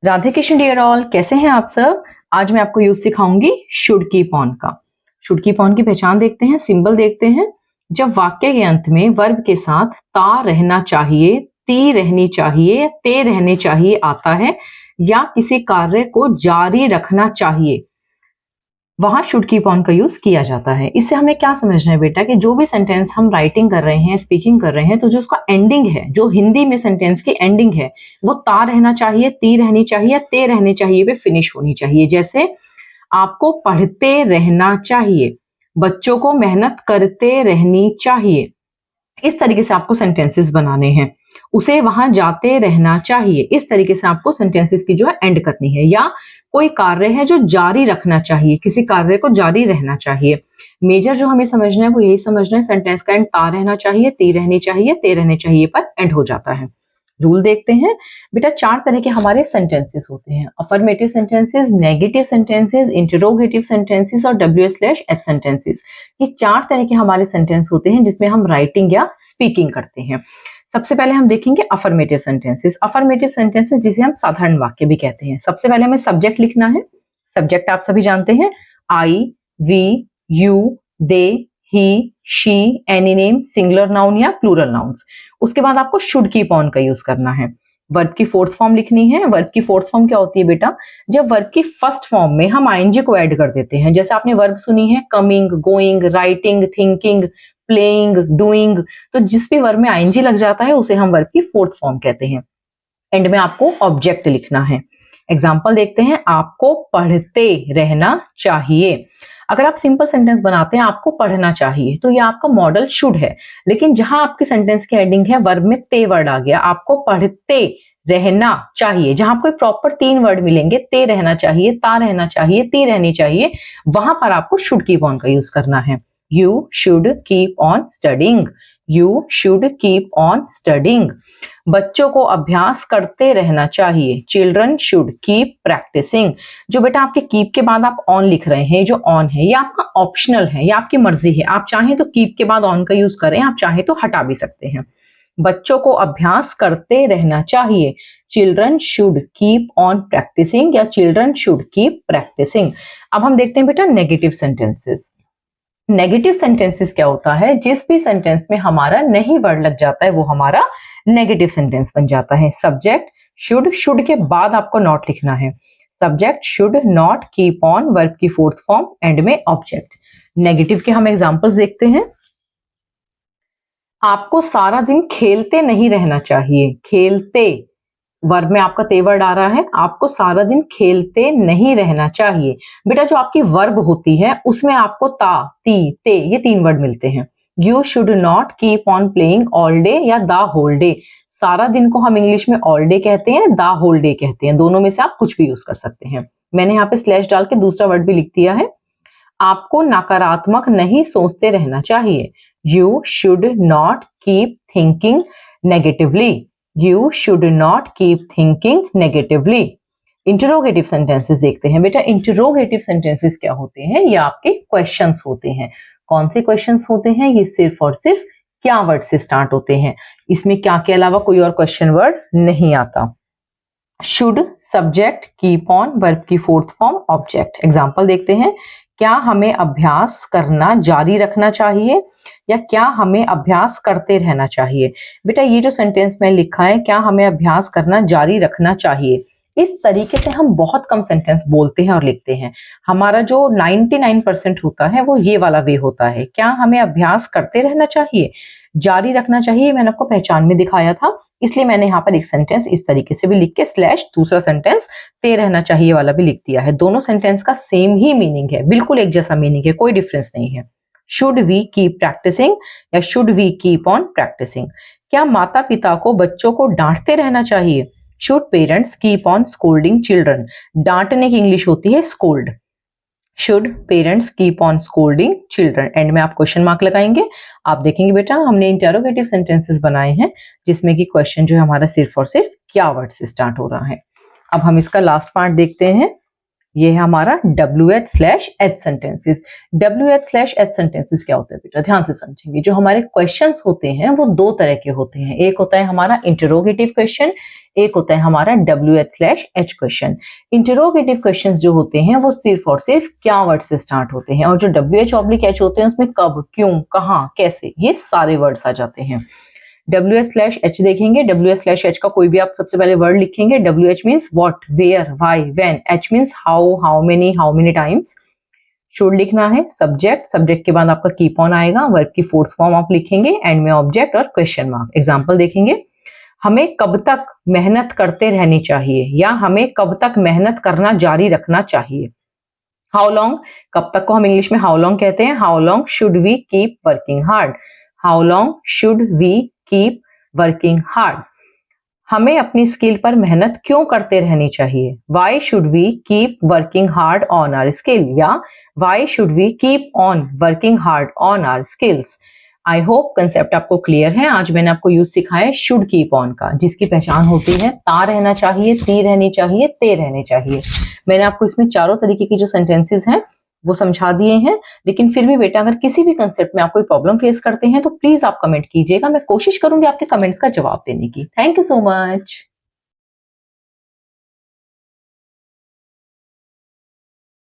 Radhe Krishna dear all, कैसे हैं आप सब। आज मैं आपको यूज सिखाऊंगी शुड कीप ऑन का। शुड कीप ऑन की पहचान देखते हैं, सिंबल देखते हैं। जब वाक्य के अंत में वर्ब के साथ ता रहना चाहिए, ती रहनी चाहिए, ते रहने चाहिए आता है, या किसी कार्य को जारी रखना चाहिए, वहां शुड कीप ऑन का यूज किया जाता है। इससे हमें क्या समझना है बेटा कि जो भी सेंटेंस हम राइटिंग कर रहे हैं, स्पीकिंग कर रहे हैं, तो जो उसका एंडिंग है, जो हिंदी में सेंटेंस की एंडिंग है, वो ता रहना चाहिए, ती रहनी चाहिए, ते रहने चाहिए पे फिनिश होनी चाहिए। जैसे आपको पढ़ते रहना चाहिए, बच्चों को मेहनत करते रहनी चाहिए। इस तरीके से आपको सेंटेंसेस बनाने हैं। उसे वहां जाते रहना चाहिए, इस तरीके से आपको सेंटेंसेस की जो है एंड करनी है। या कोई कार्य है जो जारी रखना चाहिए, किसी कार्य को जारी रहना चाहिए। मेजर जो हमें समझना है वो यही समझना है, सेंटेंस का एंड ता रहना चाहिए, ती रहनी चाहिए, ते रहने चाहिए पर एंड हो जाता है। रूल देखते हैं बेटा। 4 तरह के हमारे सेंटेंसेस होते हैं: affirmative sentences, negative sentences, interrogative sentences और WH/H सेंटेंसेस। ये 4 तरह के हमारे सेंटेंस होते हैं जिसमें हम राइटिंग या स्पीकिंग करते हैं। सबसे पहले हम देखेंगे अफर्मेटिव सेंटेंसेस। अफर्मेटिव सेंटेंसेस जिसे हम साधारण वाक्य भी कहते हैं। सबसे पहले हमें सब्जेक्ट लिखना है। सब्जेक्ट आप सभी जानते हैं, I, we, you, they, he, she, any name, singular noun या प्लूरल नाउन्स। उसके बाद आपको शुड कीप ऑन का यूज करना है। वर्ब की फोर्थ फॉर्म लिखनी है। वर्ब की फोर्थ फॉर्म क्या होती है बेटा? जब वर्ब की फर्स्ट फॉर्म में हम आईएनजी को ऐड कर देते हैं। जैसे आपने वर्ब सुनी है coming, going, writing, thinking, playing, doing, तो जिस भी वर्ब में आईएनजी लग जाता है उसे हम वर्ब की फोर्थ फॉर्म कहते हैं। एंड में आपको ऑब्जेक्ट लिखना है। एग्जाम्पल देखते हैं, आपको पढ़ते रहना चाहिए। अगर आप सिंपल सेंटेंस बनाते हैं आपको पढ़ना चाहिए, तो ये आपका मॉडल शुड है। लेकिन जहां आपके सेंटेंस की एंडिंग है वर्ब में ते वर्ड आ गया, आपको पढ़ते रहना चाहिए। जहां आपको प्रॉपर 3 वर्ड मिलेंगे, ते रहना चाहिए, ता रहना चाहिए, ती रहनी चाहिए, वहां पर आपको शुड कीप ऑन का यूज करना है। You should keep on studying, you should keep on studying. बच्चों को अभ्यास करते रहना चाहिए, चिल्ड्रन शुड कीप प्रैक्टिसिंग। जो बेटा आपके कीप के बाद आप ऑन लिख रहे हैं, जो ऑन है ये आपका ऑप्शनल है, ये आपकी मर्जी है। आप चाहें तो कीप के बाद ऑन का यूज करें, आप चाहें तो हटा भी सकते हैं। बच्चों को अभ्यास करते रहना चाहिए, children should keep on practising or children should keep practising. अब हम देखते हैं बेटा नेगेटिव सेंटेंसेस। नेगेटिव सेंटेंसेस क्या होता है? जिस भी सेंटेंस में हमारा नहीं वर्ड लग जाता है वो हमारा नेगेटिव सेंटेंस बन जाता है। सब्जेक्ट शुड, शुड के बाद आपको नॉट लिखना है। Subject should not keep on, verb की फोर्थ फॉर्म, एंड में ऑब्जेक्ट। नेगेटिव के हम एग्जांपल्स देखते हैं। आपको सारा दिन खेलते नहीं रहना चाहिए, खेलते, वर्ब में आपका ते वर्ड आ रहा है, आपको सारा दिन खेलते नहीं रहना चाहिए। बेटा जो आपकी वर्ब होती है उसमें आपको ता, ती, ते ये 3 वर्ड मिलते हैं। You should not keep on playing all day या द होल डे। सारा दिन को हम इंग्लिश में ऑल डे कहते हैं, द होल डे कहते हैं। दोनों में से आप कुछ भी यूज कर सकते हैं। मैंने यहाँ पे स्लैश डाल के दूसरा वर्ड भी लिख दिया है। आपको नकारात्मक नहीं सोचते रहना चाहिए, you should not keep thinking negatively, you should not keep thinking negatively. Interrogative sentences देखते हैं बेटा। इंटरोगेटिव सेंटेंसेस क्या होते हैं? ये आपके क्वेश्चंस होते हैं। कौन से क्वेश्चंस होते हैं? ये सिर्फ और सिर्फ क्या वर्ड से स्टार्ट होते हैं। इसमें क्या के अलावा कोई और क्वेश्चन वर्ड नहीं आता। Should subject, keep on verb की फोर्थ फॉर्म, ऑब्जेक्ट। एग्जाम्पल देखते हैं, क्या हमें अभ्यास करना जारी रखना चाहिए या क्या हमें अभ्यास करते रहना चाहिए। बेटा ये जो सेंटेंस में लिखा है, क्या हमें अभ्यास करना जारी रखना चाहिए, इस तरीके से हम बहुत कम सेंटेंस बोलते हैं और लिखते हैं। हमारा जो 99% होता है वो ये वाला वे होता है, क्या हमें अभ्यास करते रहना चाहिए, जारी रखना चाहिए। मैंने आपको पहचान में दिखाया था, इसलिए मैंने यहाँ पर एक सेंटेंस इस तरीके से भी लिख के स्लैश दूसरा सेंटेंस ते रहना चाहिए वाला भी लिख दिया है। दोनों सेंटेंस का सेम ही मीनिंग है, बिल्कुल एक जैसा मीनिंग है, कोई डिफरेंस नहीं है। शुड वी कीप प्रैक्टिसिंग या should we keep on practising. क्या माता पिता को बच्चों को डांटते रहना चाहिए, should parents keep on scolding children. डांटने की इंग्लिश होती है scold. Should parents keep on scolding children. End में आप क्वेश्चन मार्क लगाएंगे। आप देखेंगे बेटा हमने इंटरोगेटिव सेंटेंसेस बनाए हैं जिसमें कि क्वेश्चन जो है हमारा सिर्फ और सिर्फ क्या वर्ड से स्टार्ट हो रहा है। अब हम इसका लास्ट पार्ट देखते हैं। ये है हमारा WH/H सेंटेंसेस। WH/H सेंटेंसेस क्या होता है बेटा, ध्यान से समझेंगे। जो हमारे क्वेश्चंस होते हैं वो दो तरह के होते हैं, एक होता है हमारा इंटरोगेटिव क्वेश्चन, एक होता है हमारा WH/H क्वेश्चन। इंटरोगेटिव क्वेश्चंस जो होते हैं वो सिर्फ और सिर्फ क्या वर्ड से स्टार्ट होते हैं, और जो WH/H होते हैं उसमें कब, क्यों, कहाँ, कैसे, ये सारे वर्ड्स आ जाते हैं। WH/H देखेंगे, WH/H का कोई भी आप सबसे पहले वर्ड लिखेंगे। WH means what, where, why, when. H means how, how many times. Should लिखना है, सब्जेक्ट, सब्जेक्ट के बाद आपका कीप ऑन आएगा, वर्ब की फोर्थ फॉर्म आप लिखेंगे, एंड में ऑब्जेक्ट और क्वेश्चन मार्क। एग्जाम्पल देखेंगे, हमें कब तक मेहनत करते रहनी चाहिए, या हमें कब तक मेहनत करना जारी रखना चाहिए। हाउ लॉन्ग, कब तक को हम इंग्लिश में हाउ लॉन्ग कहते हैं। How long should we keep working hard, how long should we keep working hard. हमें अपनी स्किल पर मेहनत क्यों करते रहनी चाहिए, why should we keep working hard on our skill, या why should we keep on working hard on our skills. I hope concept आपको क्लियर है। आज मैंने आपको यूज सिखाया शुड कीप ऑन का, जिसकी पहचान होती है ता रहना चाहिए, ती रहनी चाहिए, ते रहने चाहिए। मैंने आपको इसमें चारों तरीके की जो सेंटेंसेस हैं वो समझा दिए हैं, लेकिन फिर भी बेटा अगर किसी भी कंसेप्ट में आप कोई प्रॉब्लम फेस करते हैं तो प्लीज आप कमेंट कीजिएगा, मैं कोशिश करूंगी आपके कमेंट्स का जवाब देने की। Thank you so much.